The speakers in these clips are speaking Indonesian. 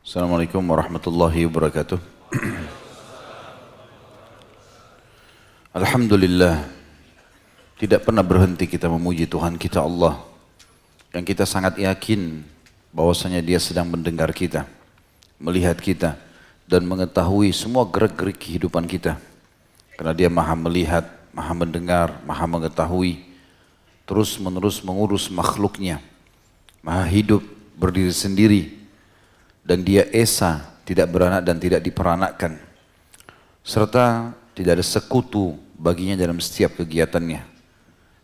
Assalamualaikum warahmatullahi wabarakatuh. Alhamdulillah, tidak pernah berhenti kita memuji Tuhan kita Allah yang kita sangat yakin bahwasanya Dia sedang mendengar kita, melihat kita dan mengetahui semua gerak-gerik kehidupan kita. Karena Dia Maha melihat, Maha mendengar, Maha mengetahui, terus menerus mengurus makhluknya, Maha hidup, berdiri sendiri, dan Dia esa, tidak beranak dan tidak diperanakkan, serta tidak ada sekutu baginya dalam setiap kegiatannya.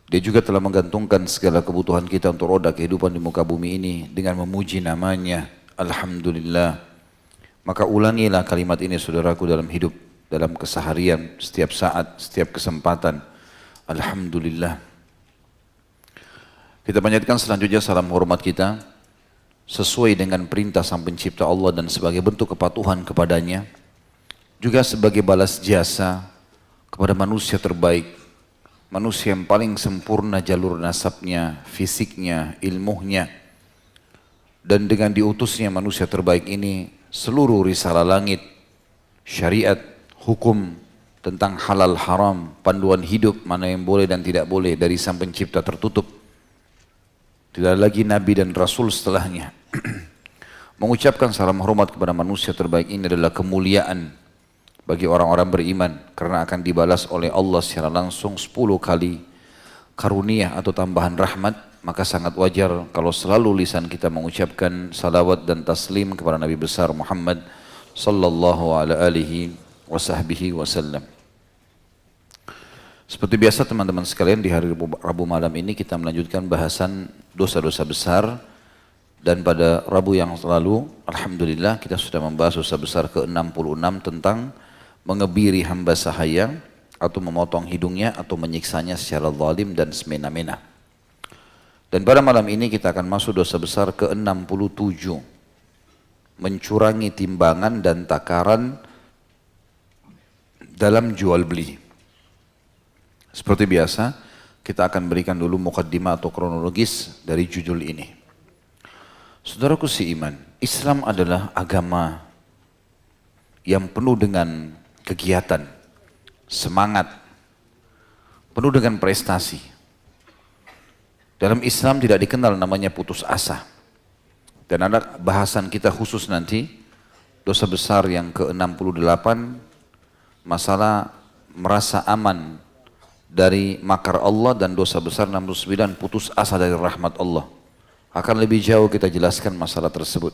Dia juga telah menggantungkan segala kebutuhan kita untuk roda kehidupan di muka bumi ini dengan memuji namanya. Alhamdulillah. Maka ulangilah kalimat ini saudaraku dalam hidup, dalam keseharian, setiap saat, setiap kesempatan. Alhamdulillah. Kita panjatkan selanjutnya salam hormat kita sesuai dengan perintah Sang Pencipta Allah dan sebagai bentuk kepatuhan kepadanya, juga sebagai balas jasa kepada manusia terbaik, manusia yang paling sempurna jalur nasabnya, fisiknya, ilmunya, dan dengan diutusnya manusia terbaik ini seluruh risalah langit, syariat, hukum tentang halal haram, panduan hidup mana yang boleh dan tidak boleh dari Sang Pencipta tertutup. Tidak lagi Nabi dan Rasul setelahnya. Mengucapkan salam hormat kepada manusia terbaik ini adalah kemuliaan bagi orang-orang beriman, karena akan dibalas oleh Allah secara langsung 10 kali karunia atau tambahan rahmat. Maka sangat wajar kalau selalu lisan kita mengucapkan salawat dan taslim kepada Nabi besar Muhammad sallallahu alaihi wasallam. Seperti biasa teman-teman sekalian, di hari Rabu malam ini kita melanjutkan bahasan dosa-dosa besar. Dan pada Rabu yang lalu, alhamdulillah kita sudah membahas dosa besar ke-66 tentang mengebiri hamba sahaya atau memotong hidungnya atau menyiksanya secara zalim dan semena-mena. Dan pada malam ini kita akan masuk dosa besar ke-67, mencurangi timbangan dan takaran dalam jual beli. Seperti biasa, kita akan berikan dulu mukaddimah atau kronologis dari judul ini. Saudaraku seiman, Islam adalah agama yang penuh dengan kegiatan, semangat, penuh dengan prestasi. Dalam Islam tidak dikenal namanya putus asa. Dan ada bahasan kita khusus nanti, dosa besar yang ke-68, masalah merasa aman dari makar Allah, dan dosa besar 69, putus asa dari rahmat Allah. Akan lebih jauh kita jelaskan masalah tersebut.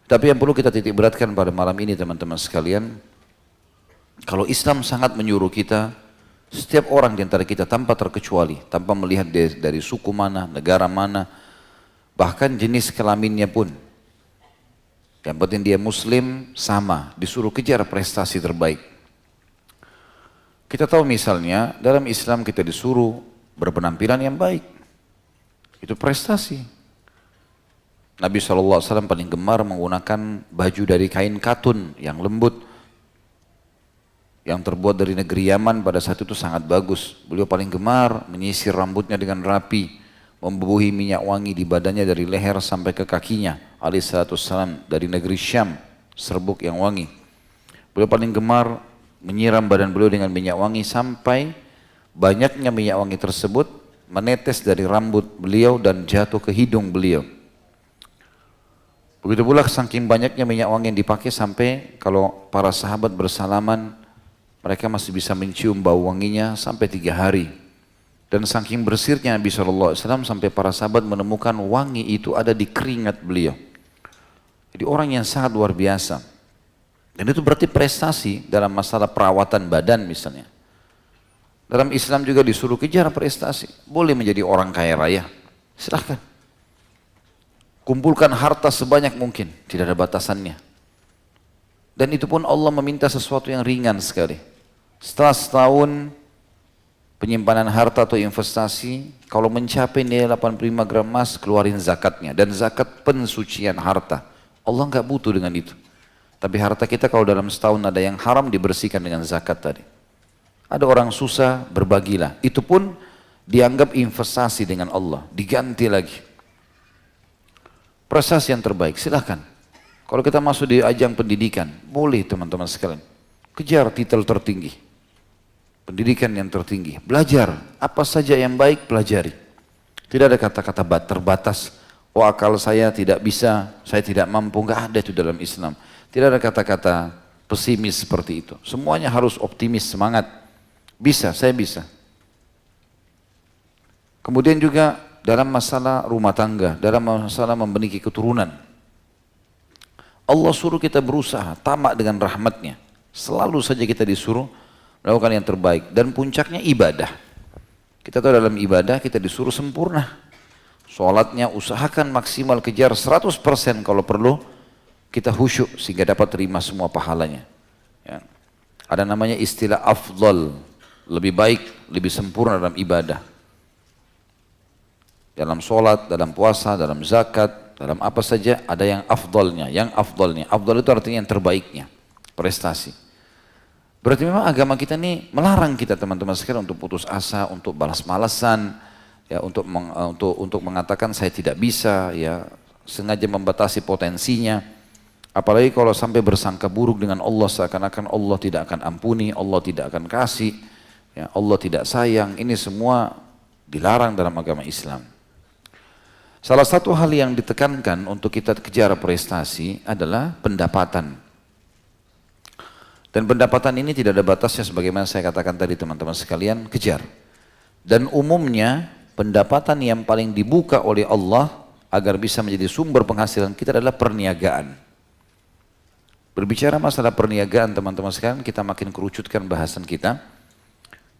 Tapi yang perlu kita titik beratkan pada malam ini teman-teman sekalian, kalau Islam sangat menyuruh kita, setiap orang di antara kita tanpa terkecuali, tanpa melihat dari suku mana, negara mana, bahkan jenis kelaminnya pun, yang penting dia muslim, sama, disuruh kejar prestasi terbaik. Kita tahu misalnya dalam Islam kita disuruh berpenampilan yang baik. Itu prestasi. Nabi SAW paling gemar menggunakan baju dari kain katun yang lembut, yang terbuat dari negeri Yaman. Pada saat itu sangat bagus. Beliau paling gemar menyisir rambutnya dengan rapi, membubuhi minyak wangi di badannya dari leher sampai ke kakinya. Alaihissalam dari negeri Syam, serbuk yang wangi. Beliau paling gemar menyiram badan beliau dengan minyak wangi sampai banyaknya minyak wangi tersebut menetes dari rambut beliau dan jatuh ke hidung beliau. Begitu pula saking banyaknya minyak wangi yang dipakai sampai kalau para sahabat bersalaman mereka masih bisa mencium bau wanginya sampai 3 hari. Dan saking bersihnya Nabi SAW sampai para sahabat menemukan wangi itu ada di keringat beliau. Jadi orang yang sangat luar biasa. Dan itu berarti prestasi dalam masalah perawatan badan misalnya. Dalam Islam juga disuruh kejar prestasi. Boleh menjadi orang kaya raya, silahkan. Kumpulkan harta sebanyak mungkin, tidak ada batasannya. Dan itu pun Allah meminta sesuatu yang ringan sekali. Setelah setahun penyimpanan harta atau investasi, kalau mencapai nilai 85 gram emas, keluarin zakatnya. Dan zakat pensucian harta. Allah nggak butuh dengan itu. Tapi harta kita kalau dalam setahun ada yang haram, dibersihkan dengan zakat tadi. Ada orang susah, berbagilah. Itu pun dianggap investasi dengan Allah, diganti lagi. prestasi yang terbaik, silahkan. Kalau kita masuk di ajang pendidikan, boleh teman-teman sekalian. Kejar titel tertinggi. Pendidikan yang tertinggi. Belajar, apa saja yang baik pelajari. Tidak ada kata-kata terbatas. Oh akal saya tidak bisa, saya tidak mampu. Enggak ada itu dalam Islam. Tidak ada kata-kata pesimis seperti itu. Semuanya harus optimis, semangat. Bisa, saya bisa. Kemudian juga dalam masalah rumah tangga, dalam masalah memiliki keturunan. Allah suruh kita berusaha, tamak dengan rahmatnya. Selalu saja kita disuruh melakukan yang terbaik. Dan puncaknya ibadah. Kita tahu dalam ibadah kita disuruh sempurna. Sholatnya usahakan maksimal, kejar 100% kalau perlu. Kita khusyuk sehingga dapat terima semua pahalanya. Ya. Ada namanya istilah afdal. Lebih baik, lebih sempurna dalam ibadah. Dalam sholat, dalam puasa, dalam zakat, dalam apa saja ada yang afdalnya, yang afdalnya. Afdal itu artinya yang terbaiknya, prestasi. Berarti memang agama kita ini melarang kita teman-teman sekalian untuk putus asa, untuk balas-malasan, ya, untuk mengatakan saya tidak bisa, ya, sengaja membatasi potensinya. Apalagi kalau sampai bersangka buruk dengan Allah, seakan-akan Allah tidak akan ampuni, Allah tidak akan kasih, ya, Allah tidak sayang. Ini semua dilarang dalam agama Islam. Salah satu hal yang ditekankan untuk kita kejar prestasi adalah pendapatan. Dan pendapatan ini tidak ada batasnya sebagaimana saya katakan tadi teman-teman sekalian, kejar. Dan umumnya pendapatan yang paling dibuka oleh Allah agar bisa menjadi sumber penghasilan kita adalah perniagaan. Berbicara masalah perniagaan teman-teman sekalian, kita makin kerucutkan bahasan kita.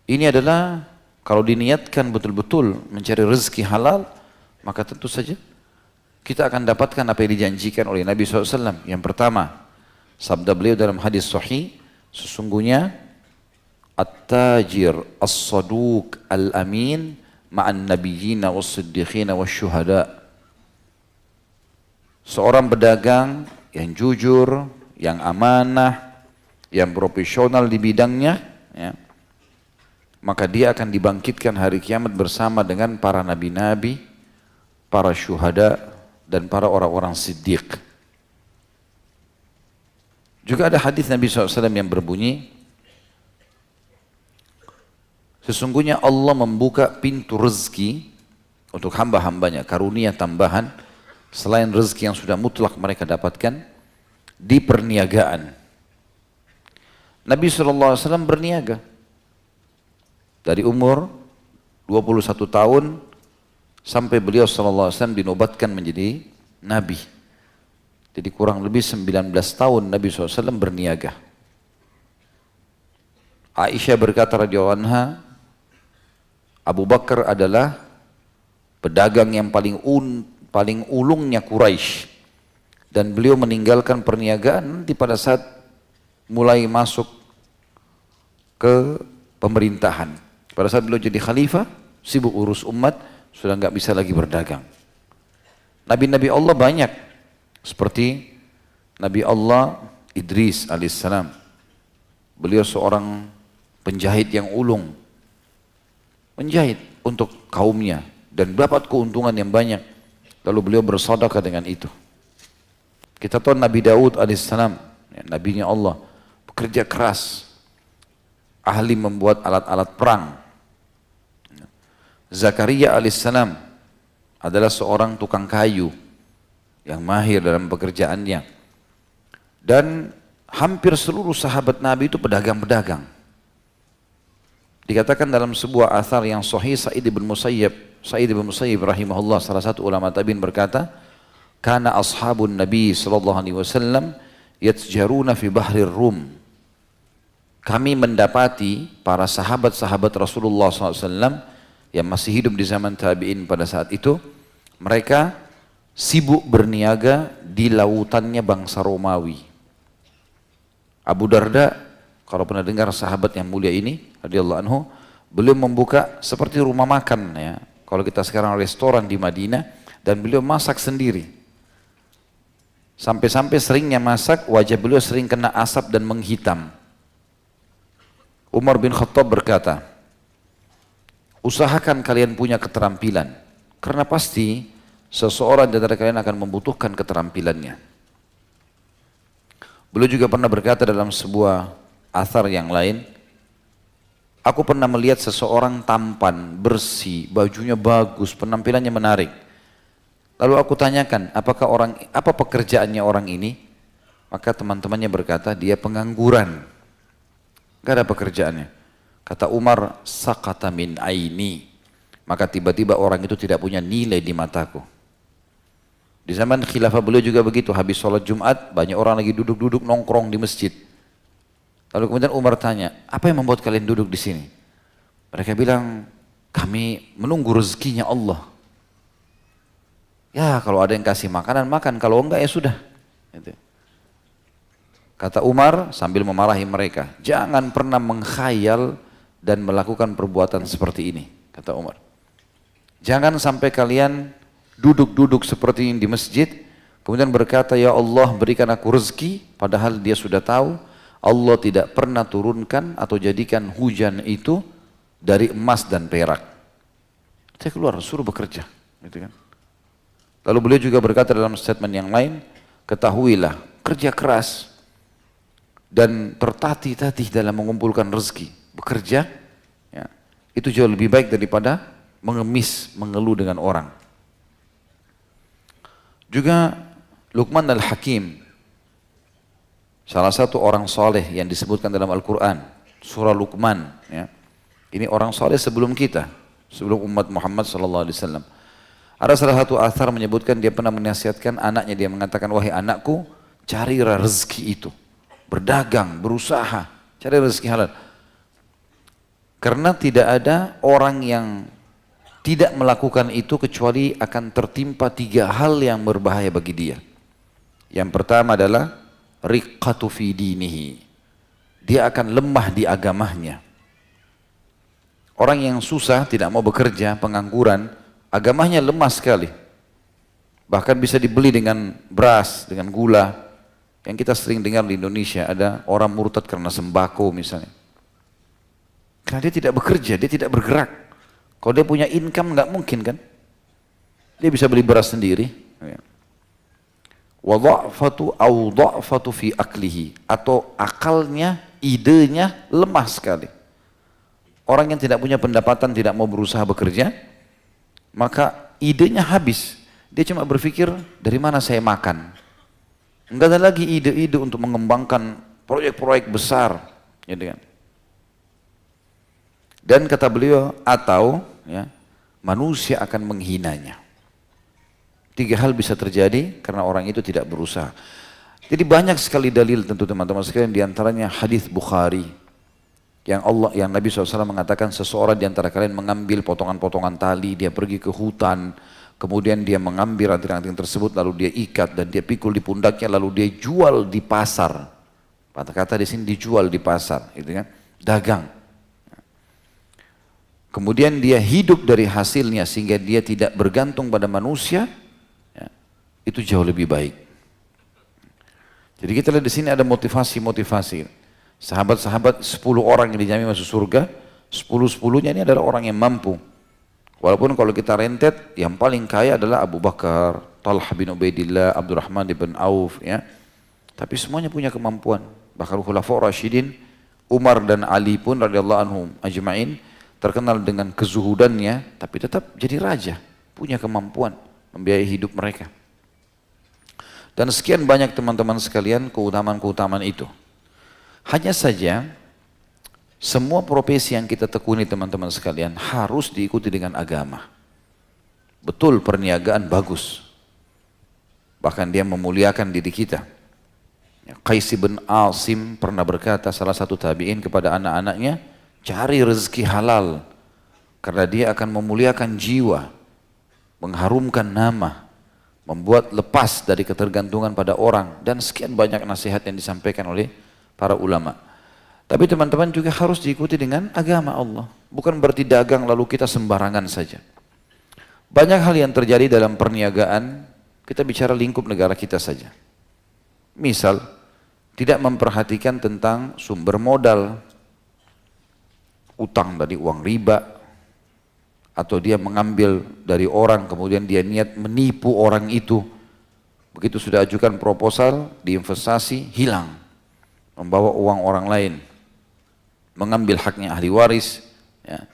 Ini adalah kalau diniatkan betul-betul mencari rezeki halal, maka tentu saja kita akan dapatkan apa yang dijanjikan oleh Nabi SAW. Yang pertama, sabda beliau dalam hadis sahih, sesungguhnya at-tajir as-saduq al-amin ma'an nabiyyina was-siddiqina was-syuhada. Seorang pedagang yang jujur, yang amanah, yang profesional di bidangnya, ya, maka dia akan dibangkitkan hari kiamat bersama dengan para nabi-nabi, para syuhada, dan para orang-orang siddiq. Juga ada hadis Nabi SAW yang berbunyi, sesungguhnya Allah membuka pintu rezeki untuk hamba-hambanya, karunia tambahan, selain rezeki yang sudah mutlak mereka dapatkan, di perniagaan. Nabi SAW berniaga. Dari umur 21 tahun, sampai beliau SAW dinobatkan menjadi Nabi. Jadi kurang lebih 19 tahun Nabi SAW berniaga. Aisyah berkata radhiyallahu anha, Abu Bakar adalah pedagang yang paling ulungnya Quraisy. Dan beliau meninggalkan perniagaan nanti pada saat mulai masuk ke pemerintahan. Pada saat beliau jadi khalifah, sibuk urus umat, sudah nggak bisa lagi berdagang. Nabi-nabi Allah banyak, seperti Nabi Allah Idris alaihissalam. Beliau seorang penjahit yang ulung, menjahit untuk kaumnya dan dapat keuntungan yang banyak. Lalu beliau bersedekah dengan itu. Kita tahu Nabi Daud alaihissalam, ya, nabinya Allah, bekerja keras, ahli membuat alat-alat perang. Zakaria alaihissalam adalah seorang tukang kayu yang mahir dalam pekerjaannya. Dan hampir seluruh sahabat Nabi itu pedagang-pedagang. Dikatakan dalam sebuah athar yang sahih, Sa'id bin Musayyib rahimahullah, salah satu ulama tabi'in berkata, kana ashabun Nabi sallallahu alaihi wasallam yatjaruna fi bahrir Rum. Kami mendapati para sahabat-sahabat Rasulullah SAW yang masih hidup di zaman tabi'in pada saat itu, mereka sibuk berniaga di lautannya bangsa Romawi. Abu Darda, kalau pernah dengar sahabat yang mulia ini, radhiyallahu anhu, beliau membuka seperti rumah makan, ya, kalau kita sekarang restoran di Madinah, dan beliau masak sendiri. Sampai-sampai seringnya masak, wajah beliau sering kena asap dan menghitam. Umar bin Khattab berkata, usahakan kalian punya keterampilan, karena pasti seseorang di antara kalian akan membutuhkan keterampilannya. Beliau juga pernah berkata dalam sebuah athar yang lain, aku pernah melihat seseorang tampan, bersih, bajunya bagus, penampilannya menarik. Lalu aku tanyakan, apa pekerjaannya orang ini? Maka teman-temannya berkata, dia pengangguran. Gak ada pekerjaannya. Kata Umar, sakata min aini. Maka tiba-tiba orang itu tidak punya nilai di mataku. Di zaman khilafah beliau juga begitu, habis sholat Jumat, banyak orang lagi duduk-duduk nongkrong di masjid. Lalu kemudian Umar tanya, apa yang membuat kalian duduk di sini? Mereka bilang, kami menunggu rezekinya Allah. Ya kalau ada yang kasih makanan, makan, kalau enggak ya sudah. Gitu. Kata Umar sambil memarahi mereka, jangan pernah mengkhayal dan melakukan perbuatan seperti ini, kata Umar. Jangan sampai kalian duduk-duduk seperti ini di masjid, kemudian berkata, ya Allah berikan aku rezeki, padahal dia sudah tahu, Allah tidak pernah turunkan atau jadikan hujan itu dari emas dan perak. Saya keluar, suruh bekerja. Gitu kan. Lalu beliau juga berkata dalam statement yang lain, ketahuilah, kerja keras dan tertatih-tatih dalam mengumpulkan rezeki, bekerja, ya, itu jauh lebih baik daripada mengemis, mengeluh dengan orang. Juga Luqman al-Hakim, salah satu orang soleh yang disebutkan dalam Al-Quran, surah Luqman. Ya. Ini orang soleh sebelum kita, sebelum umat Muhammad SAW. Ada salah satu athar menyebutkan dia pernah menasihatkan anaknya, dia mengatakan, wahai anakku, carilah rezeki itu. Berdagang, berusaha, cari rezeki halal. Karena tidak ada orang yang tidak melakukan itu kecuali akan tertimpa 3 hal yang berbahaya bagi dia. Yang pertama adalah riqqatu fi dinihi. Dia akan lemah di agamanya. Orang yang susah, tidak mau bekerja, pengangguran, agamanya lemah sekali. Bahkan bisa dibeli dengan beras, dengan gula. Yang kita sering dengar di Indonesia, ada orang murtad karena sembako misalnya. Karena dia tidak bekerja, dia tidak bergerak. Kalau dia punya income nggak mungkin kan? Dia bisa beli beras sendiri. Wa dha'fatu au dha'fatu fi aklihi, atau akalnya, idenya lemah sekali. Orang yang tidak punya pendapatan, tidak mau berusaha bekerja, maka idenya habis. Dia cuma berpikir, dari mana saya makan? Enggak ada lagi ide-ide untuk mengembangkan proyek-proyek besar. Gitu kan? Dan kata beliau, atau ya, manusia akan menghinanya. 3 hal bisa terjadi karena orang itu tidak berusaha. Jadi banyak sekali dalil tentu teman-teman sekalian, diantaranya hadis Bukhari yang Nabi SAW mengatakan, seseorang diantara kalian mengambil potongan-potongan tali, dia pergi ke hutan, kemudian dia mengambil ranting-ranting tersebut, lalu dia ikat dan dia pikul di pundaknya, lalu dia jual di pasar. Kata-kata di sini dijual di pasar, gitu kan? Dagang. Kemudian dia hidup dari hasilnya sehingga dia tidak bergantung pada manusia, ya, itu jauh lebih baik. Jadi kita lihat di sini ada motivasi-motivasi. Sahabat-sahabat 10 orang yang dijamin masuk surga, 10-10-nya ini adalah orang yang mampu. Walaupun kalau kita rentet, yang paling kaya adalah Abu Bakar, Talha bin Ubaidillah, Abdurrahman bin Auf, ya. Tapi semuanya punya kemampuan. Bahkan Khulafaur Rasyidin, Umar dan Ali pun radhiyallahu anhum ajma'in, terkenal dengan kezuhudannya, tapi tetap jadi raja, punya kemampuan membiayai hidup mereka. Dan sekian banyak teman-teman sekalian keutamaan-keutamaan itu. Hanya saja, semua profesi yang kita tekuni teman-teman sekalian harus diikuti dengan agama. Betul, perniagaan bagus. Bahkan dia memuliakan diri kita. Qais bin Asim pernah berkata, salah satu tabi'in kepada anak-anaknya, cari rezeki halal, karena dia akan memuliakan jiwa, mengharumkan nama, membuat lepas dari ketergantungan pada orang, dan sekian banyak nasihat yang disampaikan oleh para ulama. Tapi teman-teman juga harus diikuti dengan agama Allah. Bukan berarti dagang lalu kita sembarangan saja. Banyak hal yang terjadi dalam perniagaan, kita bicara lingkup negara kita saja. Misal, tidak memperhatikan tentang sumber modal, utang dari uang riba, atau dia mengambil dari orang kemudian dia niat menipu orang itu. Begitu sudah ajukan proposal, diinvestasi, hilang. Membawa uang orang lain, mengambil haknya ahli waris, ya,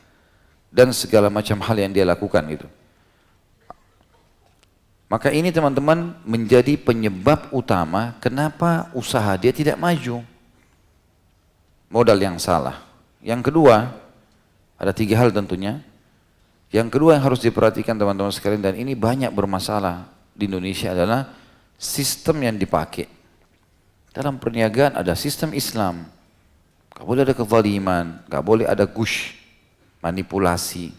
dan segala macam hal yang dia lakukan itu. Maka ini teman-teman menjadi penyebab utama kenapa usaha dia tidak maju. Modal yang salah. Yang kedua, ada 3 hal tentunya. Yang kedua yang harus diperhatikan teman-teman sekalian, dan ini banyak bermasalah di Indonesia, adalah sistem yang dipakai. Dalam perniagaan ada sistem Islam. Gak boleh ada kezaliman, gak boleh ada gush, manipulasi.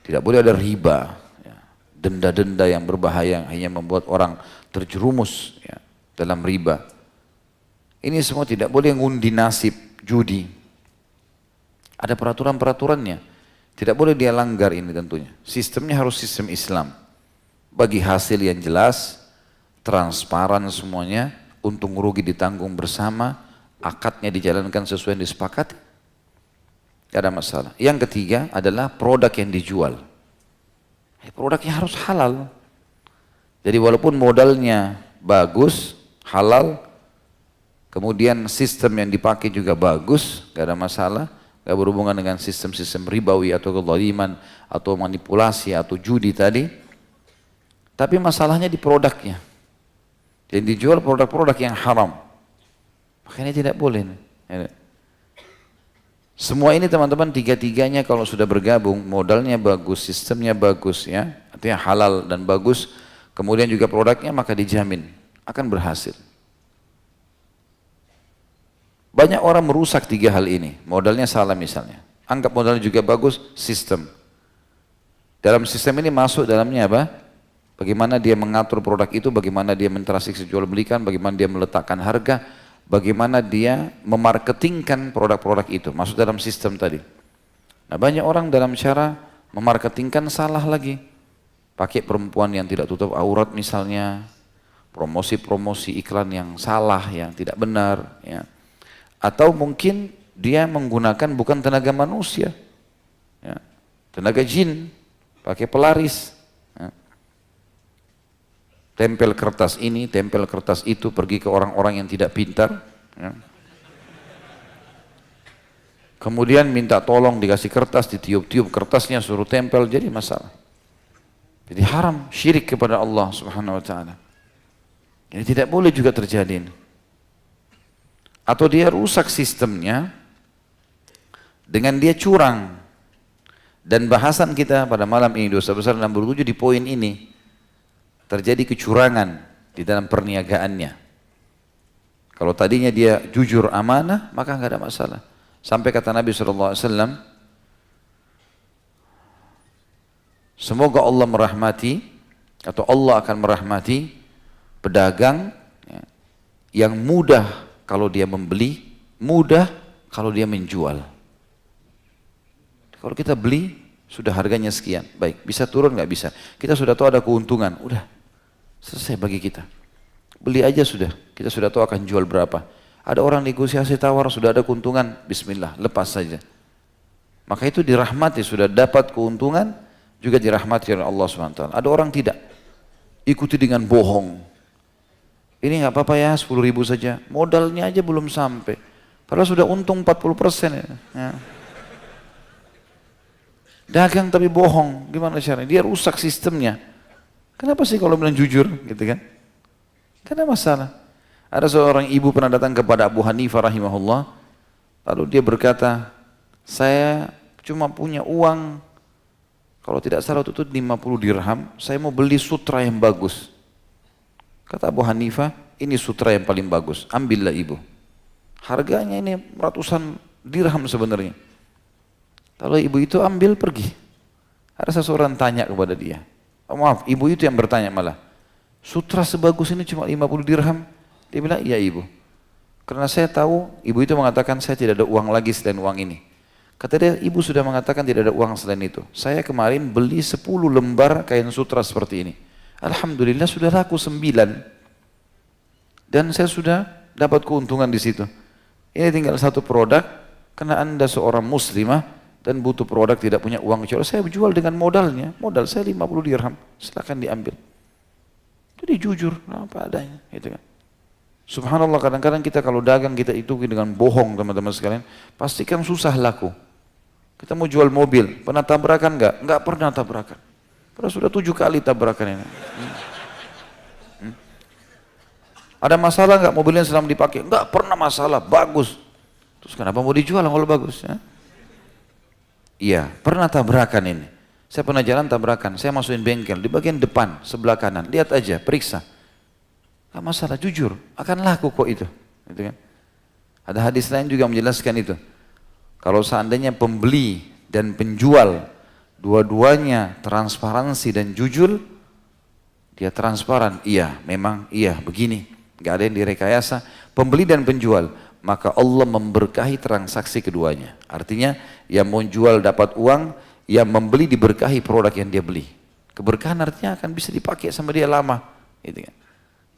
Tidak boleh ada riba, ya, denda-denda yang berbahaya hanya membuat orang terjerumus, ya, dalam riba. Ini semua tidak boleh ngundi nasib, judi. Ada peraturan-peraturannya. Tidak boleh dia langgar ini tentunya. Sistemnya harus sistem Islam. Bagi hasil yang jelas, transparan semuanya, untung rugi ditanggung bersama, akadnya dijalankan sesuai yang disepakati. Tidak ada masalah. Yang ketiga adalah produk yang dijual. Produknya harus halal. Jadi walaupun modalnya bagus, halal, kemudian sistem yang dipakai juga bagus, tidak ada masalah. Tidak berhubungan dengan sistem-sistem ribawi atau kezaliman atau manipulasi atau judi tadi. Tapi masalahnya di produknya. Yang dijual produk-produk yang haram. Makanya tidak boleh. Semua ini teman-teman, tiga-tiganya kalau sudah bergabung, modalnya bagus, sistemnya bagus, ya, artinya halal dan bagus, kemudian juga produknya, maka dijamin akan berhasil. Banyak orang merusak 3 hal ini. Modalnya salah misalnya. Anggap modalnya juga bagus, sistem. Dalam sistem ini masuk dalamnya apa? Bagaimana dia mengatur produk itu, bagaimana dia mentransaksi jual belikan, bagaimana dia meletakkan harga, bagaimana dia memarketingkan produk-produk itu. Masuk dalam sistem tadi. Nah, banyak orang dalam cara memarketingkan salah lagi. Pakai perempuan yang tidak tutup aurat misalnya, promosi-promosi iklan yang salah, yang tidak benar, ya. Atau mungkin dia menggunakan bukan tenaga manusia, ya, tenaga jin, pakai pelaris, ya. Tempel kertas ini, tempel kertas itu, pergi ke orang-orang yang tidak pintar, ya. Kemudian minta tolong dikasih kertas, ditiup-tiup kertasnya, suruh tempel, jadi masalah. Jadi haram, syirik kepada Allah Subhanahu Wa Taala. Ini tidak boleh juga terjadi ini. Atau dia rusak sistemnya dengan dia curang. Dan bahasan kita pada malam ini, dosa besar 67 di poin ini, terjadi kecurangan di dalam perniagaannya. Kalau tadinya dia jujur amanah, maka nggak ada masalah. Sampai kata Nabi SAW, semoga Allah merahmati, atau Allah akan merahmati pedagang, ya, yang mudah kalau dia membeli, mudah kalau dia menjual. Kalau kita beli, sudah harganya sekian, baik, bisa turun nggak bisa. Kita sudah tahu ada keuntungan, udah selesai bagi kita. Beli aja sudah, kita sudah tahu akan jual berapa. Ada orang negosiasi tawar, sudah ada keuntungan, bismillah, lepas saja. Maka itu dirahmati, sudah dapat keuntungan, juga dirahmati oleh Allah SWT. Ada orang tidak, ikuti dengan bohong. Ini nggak apa-apa ya, 10.000 saja. Modalnya aja belum sampai. Padahal sudah untung 40%. Ya. Dagang tapi bohong. Gimana caranya? Dia rusak sistemnya. Kenapa sih kalau bilang jujur? Gitu kan? Karena masalah. Ada seorang ibu pernah datang kepada Abu Hanifah rahimahullah. Lalu dia berkata, saya cuma punya uang, kalau tidak salah itu 50 dirham. Saya mau beli sutra yang bagus. Kata Abu Hanifah, ini sutra yang paling bagus, ambillah ibu. Harganya ini ratusan dirham sebenarnya. Lalu ibu itu ambil pergi. Ada seseorang tanya kepada dia, oh, maaf, ibu itu yang bertanya malah, sutra sebagus ini cuma 50 dirham? Dia bilang, iya ibu. Karena saya tahu, ibu itu mengatakan saya tidak ada uang lagi selain uang ini. Kata dia, ibu sudah mengatakan tidak ada uang selain itu. Saya kemarin beli 10 lembar kain sutra seperti ini. Alhamdulillah sudah laku 9 dan saya sudah dapat keuntungan di situ. Ini tinggal satu produk, karena anda seorang muslimah dan butuh produk tidak punya uang kecuali saya jual dengan modalnya, modal saya 50 dirham, silakan diambil. Jadi jujur apa adanya, gitu kan. Subhanallah, kadang-kadang kita kalau dagang kita itu dengan bohong teman-teman sekalian, pastikan susah laku. Kita mau jual mobil, pernah tabrakan enggak? Enggak pernah tabrakan. Padahal sudah 7 kali tabrakan ini. Ada masalah enggak mobilnya selama dipakai? Enggak pernah masalah, bagus. Terus kenapa mau dijual kalau bagus? Ya? Iya, pernah tabrakan ini. Saya pernah jalan tabrakan, saya masukin bengkel di bagian depan sebelah kanan, lihat aja, periksa. Enggak masalah, jujur, akan laku kok itu. Gitu kan? Ada hadis lain juga menjelaskan itu. Kalau seandainya pembeli dan penjual dua-duanya transparansi dan jujur, dia transparan, iya, memang iya, begini, nggak ada yang direkayasa, pembeli dan penjual, maka Allah memberkahi transaksi keduanya. Artinya, yang mau jual dapat uang, yang membeli diberkahi produk yang dia beli. Keberkahan artinya akan bisa dipakai sama dia lama, gitu kan?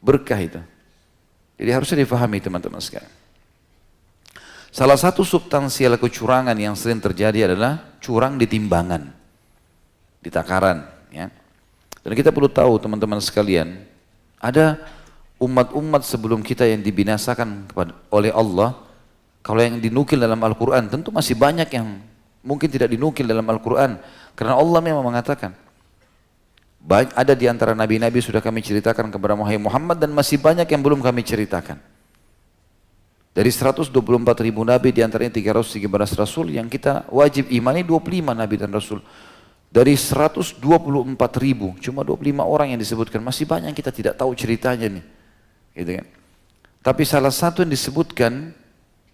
Berkah itu. Jadi harusnya difahami teman-teman sekalian. Salah satu substansial kecurangan yang sering terjadi adalah curang di timbangan, di takaran. Ya. Dan kita perlu tahu teman-teman sekalian, ada umat-umat sebelum kita yang dibinasakan oleh Allah. Kalau yang dinukil dalam Al-Quran, tentu masih banyak yang mungkin tidak dinukil dalam Al-Quran. Karena Allah memang mengatakan, baik ada di antara nabi-nabi sudah kami ceritakan kepada Muhammad dan masih banyak yang belum kami ceritakan. Dari 124 ribu nabi, diantaranya 313 rasul, yang kita wajib imani 25 nabi dan rasul. Dari 124 ribu, cuma 25 orang yang disebutkan, masih banyak yang kita tidak tahu ceritanya nih. Gitu kan? Tapi salah satu yang disebutkan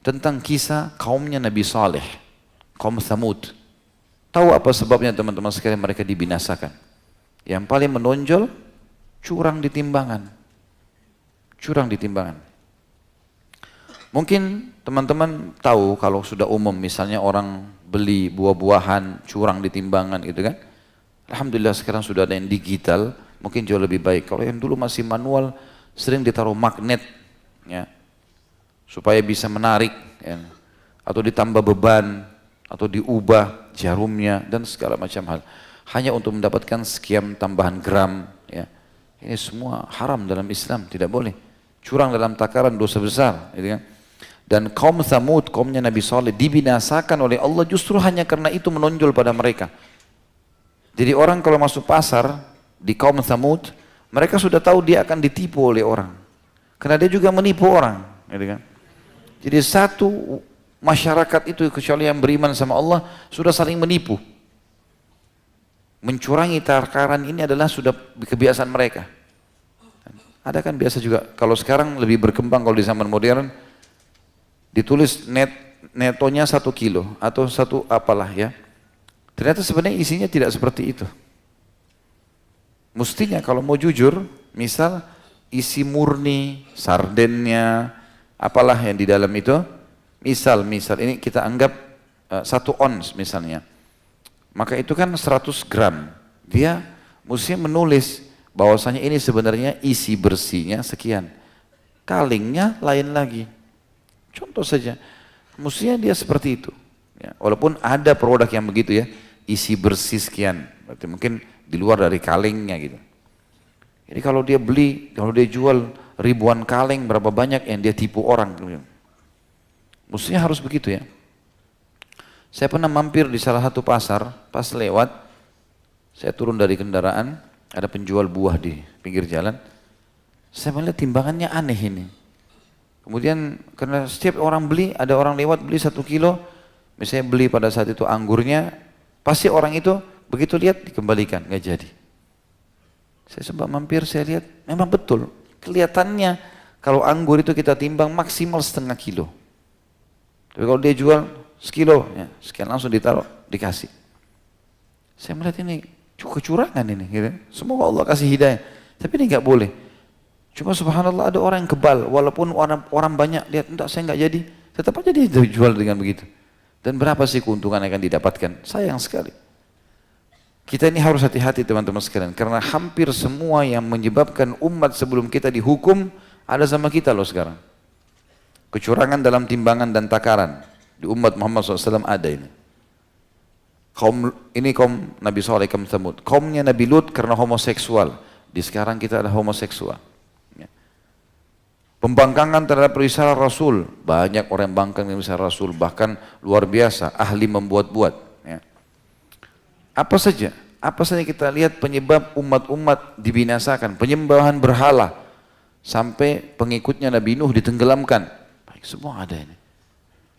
tentang kisah kaumnya Nabi Saleh, kaum Thamud. Tahu apa sebabnya teman-teman sekalian mereka dibinasakan? Yang paling menonjol, curang di timbangan. Curang di timbangan. Mungkin teman-teman tahu kalau sudah umum misalnya orang beli buah-buahan curang di timbangan gitu kan. Alhamdulillah sekarang sudah ada yang digital, mungkin jauh lebih baik. Kalau yang dulu masih manual, sering ditaruh magnet ya, supaya bisa menarik ya, atau ditambah beban, atau diubah jarumnya dan segala macam hal. Hanya untuk mendapatkan sekian tambahan gram ya. Ini semua haram dalam Islam, tidak boleh. Curang dalam takaran dosa besar gitu kan. Dan kaum Thamud, kaumnya Nabi Saleh, dibinasakan oleh Allah justru hanya karena itu menonjol pada mereka. Jadi orang kalau masuk pasar di kaum Thamud, mereka sudah tahu dia akan ditipu oleh orang. Karena dia juga menipu orang. Gitu kan? Jadi satu masyarakat itu, kecuali yang beriman sama Allah, sudah saling menipu. Mencurangi takaran ini adalah sudah kebiasaan mereka. Ada kan biasa juga, kalau sekarang lebih berkembang kalau di zaman modern, ditulis netonya 1 kilo atau 1 apalah ya. Ternyata sebenarnya isinya tidak seperti itu. Mestinya kalau mau jujur, misal isi murni, sardennya, apalah yang di dalam itu, misal ini kita anggap 1 ons misalnya. Maka itu kan 100 gram. Dia mestinya menulis bahwasanya ini sebenarnya isi bersihnya sekian. Kalingnya lain lagi. Contoh saja, mestinya dia seperti itu. Ya, walaupun ada produk yang begitu ya, isi bersih sekian, berarti mungkin di luar dari kalengnya gitu. Jadi kalau dia beli, kalau dia jual ribuan kaleng, berapa banyak yang dia tipu orang. Mestinya harus begitu ya. Saya pernah mampir di salah satu pasar, pas lewat, saya turun dari kendaraan, ada penjual buah di pinggir jalan. Saya melihat timbangannya aneh ini. Kemudian karena setiap orang beli, ada orang lewat beli 1 kilo, misalnya beli pada saat itu anggurnya, pasti orang itu begitu lihat dikembalikan, nggak jadi. Saya coba mampir, saya lihat, memang betul. Kelihatannya kalau anggur itu kita timbang maksimal 1/2 kilo. Tapi kalau dia jual sekilo, ya, sekian langsung ditaruh, dikasih. Saya melihat ini kecurangan ini, gitu. Semoga Allah kasih hidayah. Tapi ini nggak boleh. Cuma subhanallah ada orang yang kebal, walaupun orang banyak lihat, enggak saya nggak jadi, tetap aja dia jual dengan begitu. Dan berapa sih keuntungan yang akan didapatkan? Sayang sekali. Kita ini harus hati-hati teman-teman sekalian, karena hampir semua yang menyebabkan umat sebelum kita dihukum ada sama kita loh sekarang. Kecurangan dalam timbangan dan takaran di umat Muhammad SAW ada ini. Kaum Nabi Saleh, kaum Tsamud. Kaumnya Nabi Lut karena homoseksual. Di sekarang kita ada homoseksual. Ya. Pembangkangan terhadap risalah Rasul. Banyak orang yang bangkang dengan risalah Rasul. Bahkan luar biasa, ahli membuat-buat. Ya. Apa saja kita lihat penyebab umat-umat dibinasakan. Penyembahan berhala. Sampai pengikutnya Nabi Nuh ditenggelamkan. Semua ada ini.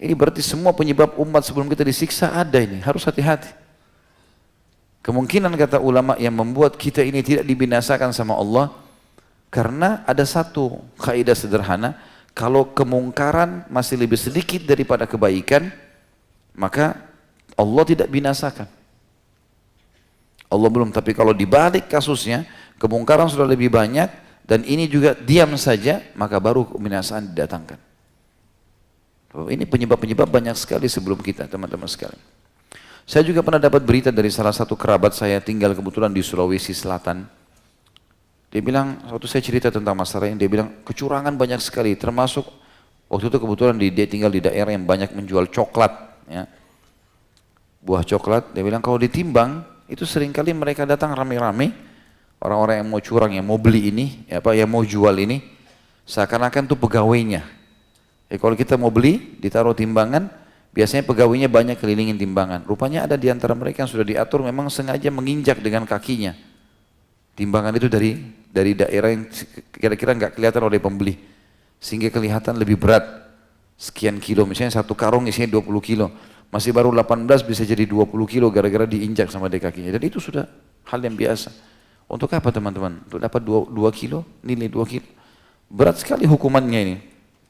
Ini berarti semua penyebab umat sebelum kita disiksa ada ini. Harus hati-hati. Kemungkinan kata ulama yang membuat kita ini tidak dibinasakan sama Allah. Karena ada satu kaidah sederhana. Kalau kemungkaran masih lebih sedikit daripada kebaikan. Maka Allah tidak binasakan. Allah belum. Tapi kalau dibalik kasusnya. Kemungkaran sudah lebih banyak. Dan ini juga diam saja. Maka baru kebinasaan didatangkan. Ini penyebab-penyebab banyak sekali sebelum kita, teman-teman sekalian. Saya juga pernah dapat berita dari salah satu kerabat saya tinggal kebetulan di Sulawesi Selatan. Dia bilang, waktu saya cerita tentang masalah ini, dia bilang kecurangan banyak sekali, termasuk waktu itu kebetulan dia tinggal di daerah yang banyak menjual coklat, ya. Buah coklat. Dia bilang kalau ditimbang itu seringkali mereka datang rame-rame, orang-orang yang mau curang, yang mau beli ini, yang mau jual ini, seakan-akan itu pegawainya. Kalau kita mau beli, ditaruh timbangan, biasanya pegawainya banyak kelilingin timbangan. Rupanya ada di antara mereka yang sudah diatur memang sengaja menginjak dengan kakinya. Timbangan itu dari daerah yang kira-kira nggak kelihatan oleh pembeli. Sehingga kelihatan lebih berat. Sekian kilo, misalnya satu karung isinya 20 kilo. Masih baru 18 bisa jadi 20 kilo gara-gara diinjak sama dari kakinya. Dan itu sudah hal yang biasa. Untuk apa teman-teman? Untuk dapat 2 kilo, nilai 2 kilo. Berat sekali hukumannya ini.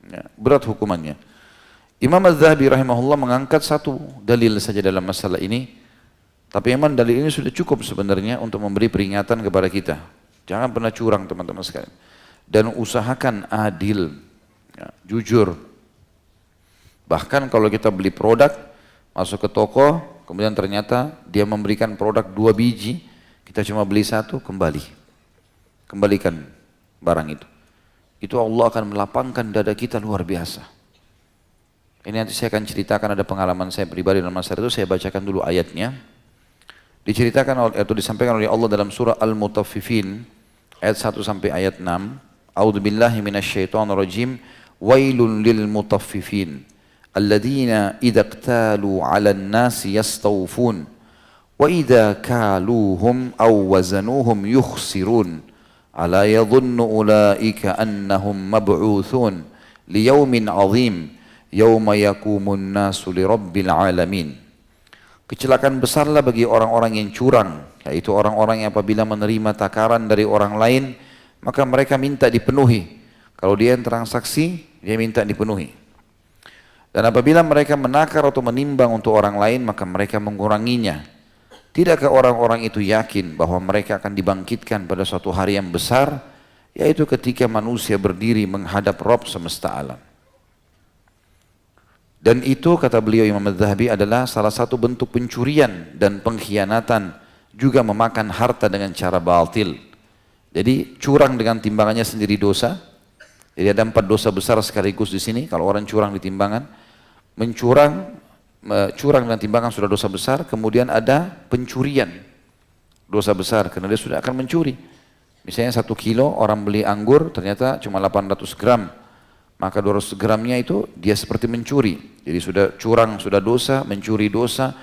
Ya, berat hukumannya. Imam Az-Zahabi rahimahullah mengangkat satu dalil saja dalam masalah ini. Tapi memang dalil ini sudah cukup sebenarnya untuk memberi peringatan kepada kita. Jangan pernah curang teman-teman sekalian. Dan usahakan adil, ya, jujur. Bahkan kalau kita beli produk, masuk ke toko, kemudian ternyata dia memberikan produk 2 biji, kita cuma beli 1, kembalikan barang itu. Itu Allah akan melapangkan dada kita luar biasa. Ini nanti saya akan ceritakan, ada pengalaman saya pribadi dalam masalah itu, saya bacakan dulu ayatnya. Diceritakan atau disampaikan oleh Allah dalam surah Al-Mutaffifin ayat 1 sampai ayat 6. A'udzubillahi minasyaitonirrajim. Wailun lil mutaffifin alladzina idza iktalu 'alan nasi yastawfun wa idza kaluhum aw wazanuhum yukhsirun. Ala yadhunnu ulaika annahum mab'utsun liyaumin 'adzim yauma yaqumun nasu lirabbil alamin. Kecelakaan besarlah bagi orang-orang yang curang, yaitu orang-orang yang apabila menerima takaran dari orang lain, maka mereka minta dipenuhi. Kalau dia yang transaksi, dia minta dipenuhi. Dan apabila mereka menakar atau menimbang untuk orang lain, maka mereka menguranginya. Tidakkah orang-orang itu yakin bahwa mereka akan dibangkitkan pada suatu hari yang besar, yaitu ketika manusia berdiri menghadap Rabb semesta alam. Dan itu kata beliau Imam Az-Zahabi adalah salah satu bentuk pencurian dan pengkhianatan, juga memakan harta dengan cara batil. Jadi curang dengan timbangannya sendiri dosa. Jadi ada 4 dosa besar sekaligus di sini kalau orang curang di timbangan. Curang dengan timbangan sudah dosa besar, kemudian ada pencurian, dosa besar karena dia sudah akan mencuri. Misalnya 1 kilo orang beli anggur ternyata cuma 800 gram, maka 200 gramnya itu dia seperti mencuri. Jadi sudah curang, sudah dosa, mencuri dosa,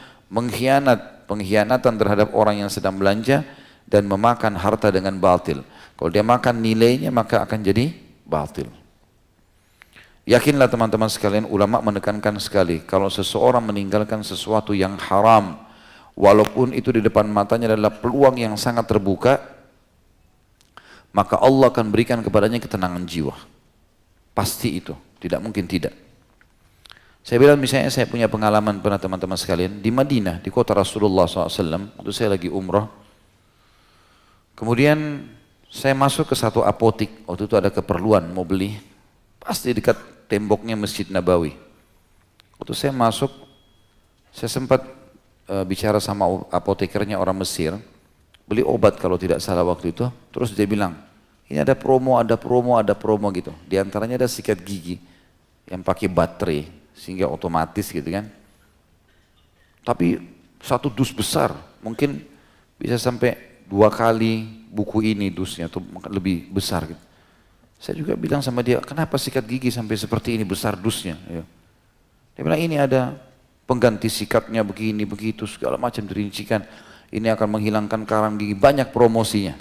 pengkhianatan terhadap orang yang sedang belanja, dan memakan harta dengan batil. Kalau dia makan nilainya maka akan jadi batil. Yakinlah teman-teman sekalian, ulama menekankan sekali, kalau seseorang meninggalkan sesuatu yang haram, walaupun itu di depan matanya adalah peluang yang sangat terbuka, maka Allah akan berikan kepadanya ketenangan jiwa. Pasti itu, tidak mungkin tidak. Saya bilang misalnya saya punya pengalaman pernah teman-teman sekalian, di Madinah, di kota Rasulullah SAW, waktu saya lagi umrah, kemudian saya masuk ke satu apotik, waktu itu ada keperluan mau beli, pasti dekat temboknya Masjid Nabawi. Waktu saya masuk, saya sempat bicara sama apotekernya orang Mesir, beli obat kalau tidak salah waktu itu, terus dia bilang, ini ada promo gitu. Di antaranya ada sikat gigi yang pakai baterai, sehingga otomatis gitu kan. Tapi satu dus besar, mungkin bisa sampai 2 kali buku ini dusnya atau lebih besar gitu. Saya juga bilang sama dia, kenapa sikat gigi sampai seperti ini besar dusnya? Ya. Dia bilang ini ada pengganti sikatnya begini begitu segala macam dirincikan. Ini akan menghilangkan karang gigi, banyak promosinya.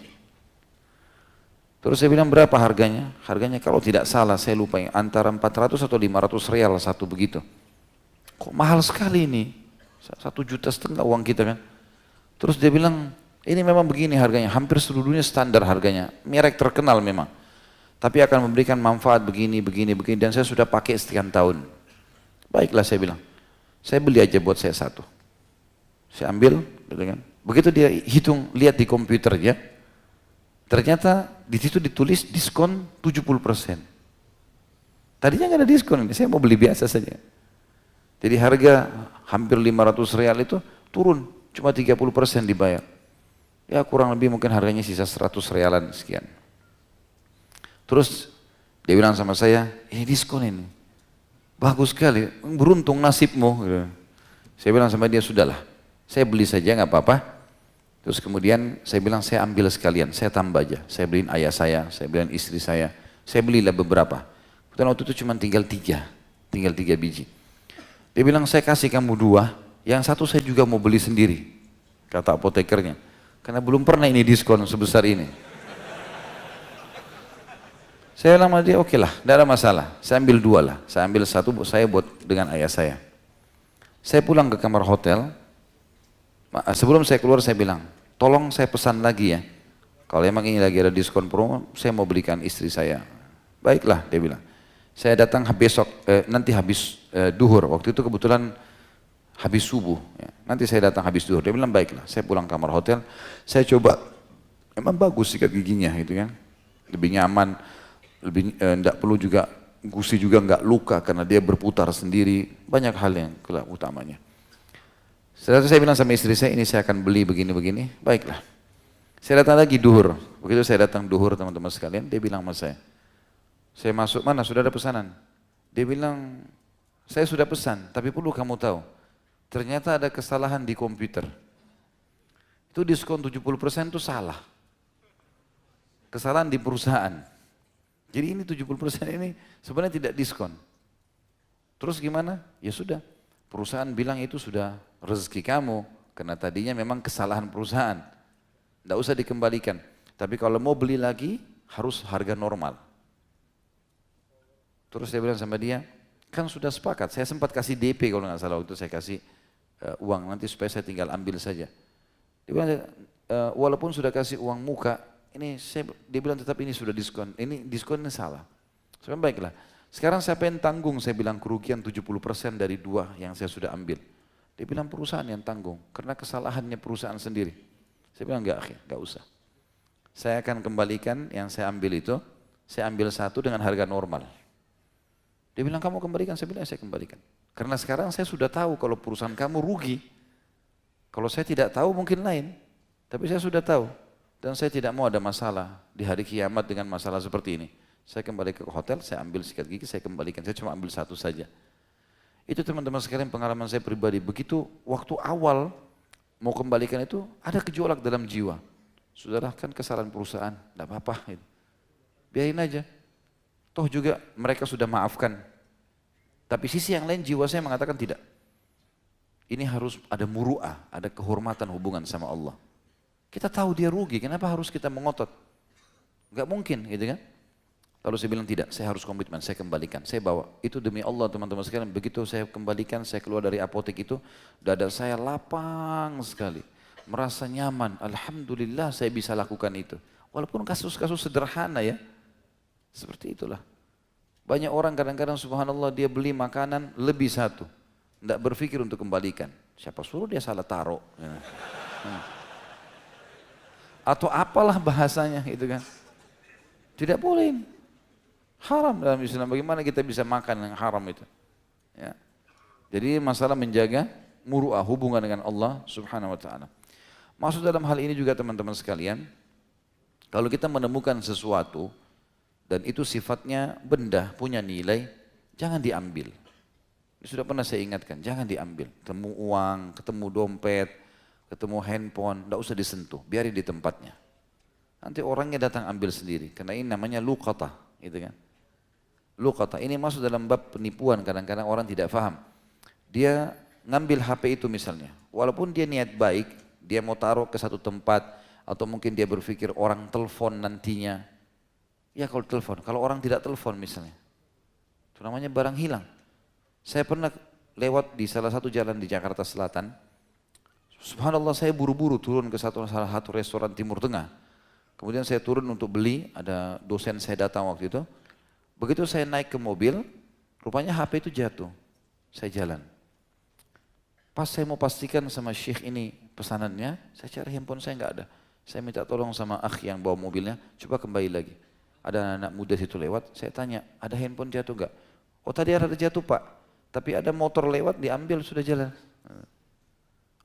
Terus saya bilang berapa harganya? Harganya kalau tidak salah saya lupa antara 400 atau 500 real satu begitu. Kok mahal sekali ini? 1,5 juta uang kita kan. Terus dia bilang ini memang begini harganya, hampir seluruh dunia standar harganya, merek terkenal memang. Tapi akan memberikan manfaat begini, begini, begini, dan saya sudah pakai sekian tahun. Baiklah saya bilang, saya beli aja buat saya satu. Saya ambil, gitu kan. Begitu dia hitung, lihat di komputernya, ternyata di situ ditulis diskon 70%. Tadinya nggak ada diskon ini, saya mau beli biasa saja. Jadi harga hampir 500 real itu turun, cuma 30% dibayar. Ya kurang lebih mungkin harganya sisa 100 realan sekian. Terus dia bilang sama saya, ini diskon ini. Bagus sekali, beruntung nasibmu. Saya bilang sama dia, sudahlah, saya beli saja nggak apa-apa. Terus kemudian saya bilang, saya ambil sekalian, saya tambah aja. Saya beliin ayah saya beliin istri saya belilah beberapa. Kebetulan waktu itu cuma tinggal 3 biji. Dia bilang, saya kasih kamu 2, yang satu saya juga mau beli sendiri, kata apotekernya. Karena belum pernah ini diskon sebesar ini. Saya bilang sama dia, oke lah, tidak ada masalah. Saya ambil 2 lah. Saya ambil 1 saya buat dengan ayah saya. Saya pulang ke kamar hotel. Sebelum saya keluar saya bilang, tolong saya pesan lagi ya. Kalau emang ini lagi ada diskon promo, saya mau belikan istri saya. Baiklah, dia bilang. Saya datang besok, nanti habis duhur. Waktu itu kebetulan habis subuh. Ya. Nanti saya datang habis duhur. Dia bilang, baiklah. Saya pulang kamar hotel. Saya coba, emang bagus sikat giginya gitu kan. Lebih nyaman. Lebih tidak perlu juga gusi juga nggak luka karena dia berputar sendiri, banyak hal yang utamanya. Setelah itu saya bilang sama istri saya, ini saya akan beli begini-begini, baiklah. Saya datang lagi duhur, begitu saya datang duhur teman-teman sekalian, dia bilang sama saya masuk mana sudah ada pesanan? Dia bilang, saya sudah pesan, tapi perlu kamu tahu, ternyata ada kesalahan di komputer. Itu diskon 70% itu salah, kesalahan di perusahaan. Jadi ini 70% ini sebenarnya tidak diskon. Terus gimana? Ya sudah, perusahaan bilang itu sudah rezeki kamu, karena tadinya memang kesalahan perusahaan. Tidak usah dikembalikan. Tapi kalau mau beli lagi, harus harga normal. Terus saya bilang sama dia, kan sudah sepakat, saya sempat kasih DP kalau nggak salah waktu itu saya kasih uang, nanti supaya saya tinggal ambil saja. Dia bilang, walaupun sudah kasih uang muka, dia bilang tetap ini sudah diskon, ini diskonnya salah. Saya bilang baiklah, sekarang siapa yang tanggung? Saya bilang kerugian 70% dari 2 yang saya sudah ambil. Dia bilang perusahaan yang tanggung, karena kesalahannya perusahaan sendiri. Saya bilang enggak usah. Saya akan kembalikan yang saya ambil itu, saya ambil 1 dengan harga normal. Dia bilang kamu kembalikan, saya bilang saya kembalikan. Karena sekarang saya sudah tahu kalau perusahaan kamu rugi. Kalau saya tidak tahu mungkin lain, tapi saya sudah tahu. Dan saya tidak mau ada masalah di hari kiamat dengan masalah seperti ini. Saya kembali ke hotel, saya ambil sikat gigi, saya kembalikan. Saya cuma ambil 1 saja. Itu teman-teman sekalian pengalaman saya pribadi. Begitu waktu awal mau kembalikan itu ada gejolak dalam jiwa. Saudara kan kesalahan perusahaan, tidak apa-apa. Biarin aja. Toh juga mereka sudah maafkan. Tapi sisi yang lain jiwa saya mengatakan tidak. Ini harus ada muru'ah, ada kehormatan hubungan sama Allah. Kita tahu dia rugi, kenapa harus kita mengotot? Enggak mungkin gitu kan. Lalu saya bilang tidak, saya harus komitmen, saya kembalikan, saya bawa. Itu demi Allah teman-teman sekalian, begitu saya kembalikan, saya keluar dari apotek itu, dada saya lapang sekali. Merasa nyaman, alhamdulillah saya bisa lakukan itu. Walaupun kasus-kasus sederhana ya, seperti itulah. Banyak orang kadang-kadang subhanallah dia beli makanan lebih 1, tidak berpikir untuk kembalikan. Siapa suruh dia salah taruh. Atau apalah bahasanya gitu kan. Tidak boleh. Haram dalam Islam. Bagaimana kita bisa makan yang haram itu? Ya. Jadi masalah menjaga muru'ah hubungan dengan Allah Subhanahu wa taala. Maksud dalam hal ini juga teman-teman sekalian, kalau kita menemukan sesuatu dan itu sifatnya benda punya nilai, jangan diambil. sudah pernah saya ingatkan, jangan diambil. Ketemu uang, ketemu dompet, ketemu handphone, tidak usah disentuh, biarin di tempatnya. Nanti orangnya datang ambil sendiri, karena ini namanya luqatah, gitu kan. Luqatah, ini masuk dalam bab penipuan, kadang-kadang orang tidak paham. Dia ngambil HP itu misalnya, walaupun dia niat baik, dia mau taruh ke satu tempat, atau mungkin dia berpikir orang telepon nantinya. Ya kalau telepon, kalau orang tidak telepon misalnya, itu namanya barang hilang. Saya pernah lewat di salah satu jalan di Jakarta Selatan, subhanallah saya buru-buru turun ke salah satu restoran Timur Tengah. Kemudian saya turun untuk beli, ada dosen saya datang waktu itu. Begitu saya naik ke mobil, rupanya HP itu jatuh. Saya jalan. Pas saya mau pastikan sama syekh ini pesanannya, saya cari handphone saya nggak ada. Saya minta tolong sama akh yang bawa mobilnya, coba kembali lagi. Ada anak muda situ lewat, saya tanya, ada handphone jatuh nggak? Oh tadi ada jatuh pak. Tapi ada motor lewat, diambil, sudah jalan.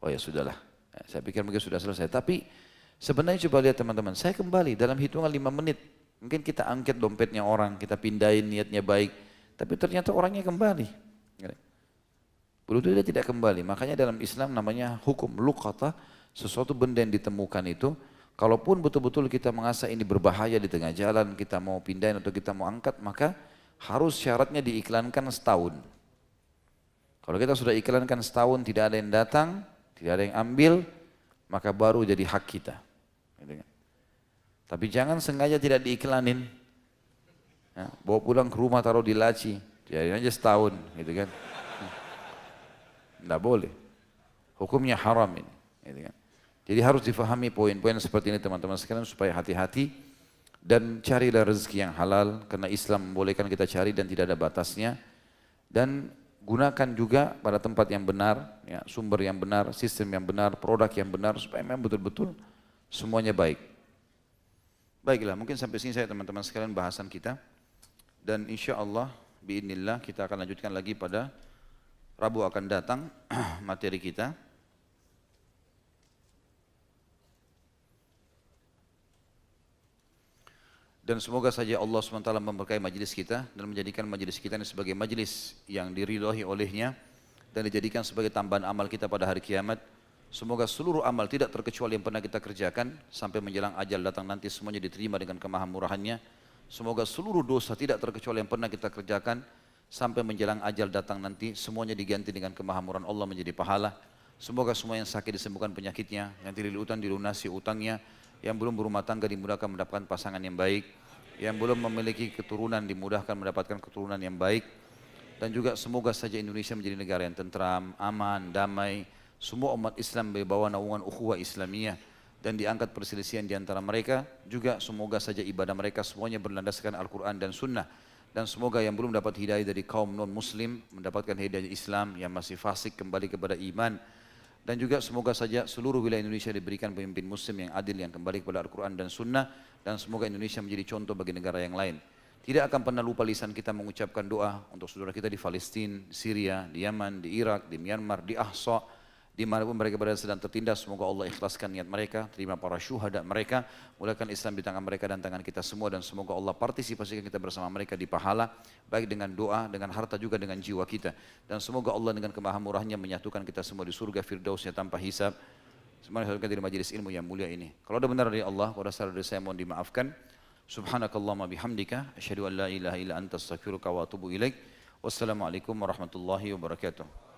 Oh ya sudahlah, saya pikir mungkin sudah selesai. Tapi sebenarnya coba lihat teman-teman, saya kembali dalam hitungan 5 menit. Mungkin kita angkat dompetnya orang, kita pindahin niatnya baik. Tapi ternyata orangnya kembali. Begitu dia tidak kembali. Makanya dalam Islam namanya hukum luqatah, sesuatu benda yang ditemukan itu, kalaupun betul-betul kita merasa ini berbahaya di tengah jalan, kita mau pindahin atau kita mau angkat, maka harus syaratnya diiklankan setahun. Kalau kita sudah iklankan setahun tidak ada yang datang, tidak ada yang ambil, maka baru jadi hak kita. Tapi jangan sengaja tidak diiklanin, ya, bawa pulang ke rumah taruh di laci, biarin aja setahun, gitu kan? Tidak boleh, hukumnya haram ini. Gitu kan? Jadi harus difahami poin-poin seperti ini teman-teman sekalian supaya hati-hati dan carilah rezeki yang halal karena Islam membolehkan kita cari dan tidak ada batasnya. Dan gunakan juga pada tempat yang benar, ya, sumber yang benar, sistem yang benar, produk yang benar, supaya memang betul-betul semuanya baik. Baiklah, mungkin sampai sini saya teman-teman sekalian bahasan kita. Dan insya Allah, biidznillah kita akan lanjutkan lagi pada Rabu akan datang materi kita. Dan semoga saja Allah SWT memberkahi majlis kita dan menjadikan majlis kita ini sebagai majlis yang diridhai olehnya dan dijadikan sebagai tambahan amal kita pada hari kiamat. Semoga seluruh amal tidak terkecuali yang pernah kita kerjakan sampai menjelang ajal datang nanti semuanya diterima dengan kemahamurahannya. Semoga seluruh dosa tidak terkecuali yang pernah kita kerjakan sampai menjelang ajal datang nanti semuanya diganti dengan kemahamurahan Allah menjadi pahala. Semoga semua yang sakit disembuhkan penyakitnya, yang terlilit utang dilunasi utangnya, yang belum berumah tangga dimudahkan mendapatkan pasangan yang baik, yang belum memiliki keturunan dimudahkan mendapatkan keturunan yang baik, dan juga semoga saja Indonesia menjadi negara yang tentram, aman, damai, semua umat Islam berbawa naungan ukhuwah Islamiyah dan diangkat perselisihan di antara mereka. Juga semoga saja ibadah mereka semuanya berlandaskan Al-Quran dan Sunnah, dan semoga yang belum dapat hidayah dari kaum non-muslim mendapatkan hidayah Islam, yang masih fasik kembali kepada iman. Dan juga semoga saja seluruh wilayah Indonesia diberikan pemimpin muslim yang adil, yang kembali kepada Al-Quran dan Sunnah. Dan semoga Indonesia menjadi contoh bagi negara yang lain. Tidak akan pernah lupa lisan kita mengucapkan doa untuk saudara kita di Palestina, di Syria, di Yaman, di Irak, di Myanmar, di Ahsa, dimanapun mereka berada sedang tertindas. Semoga Allah ikhlaskan niat mereka, terima para syuhada mereka, mulakan Islam di tangan mereka dan tangan kita semua. Dan semoga Allah partisipasikan kita bersama mereka di pahala, baik dengan doa, dengan harta juga dengan jiwa kita. Dan semoga Allah dengan kemahamurahnya menyatukan kita semua di surga firdausnya tanpa hisab. Semuanya disatukan di majelis ilmu yang mulia ini. Kalau ada benar dari Allah, kalau ada salah dari saya mohon dimaafkan. Subhanakallahumma bihamdika, asyhadu an la ilaha illa anta astaghfiruka wa atubu ilaik. Wassalamualaikum warahmatullahi wabarakatuh.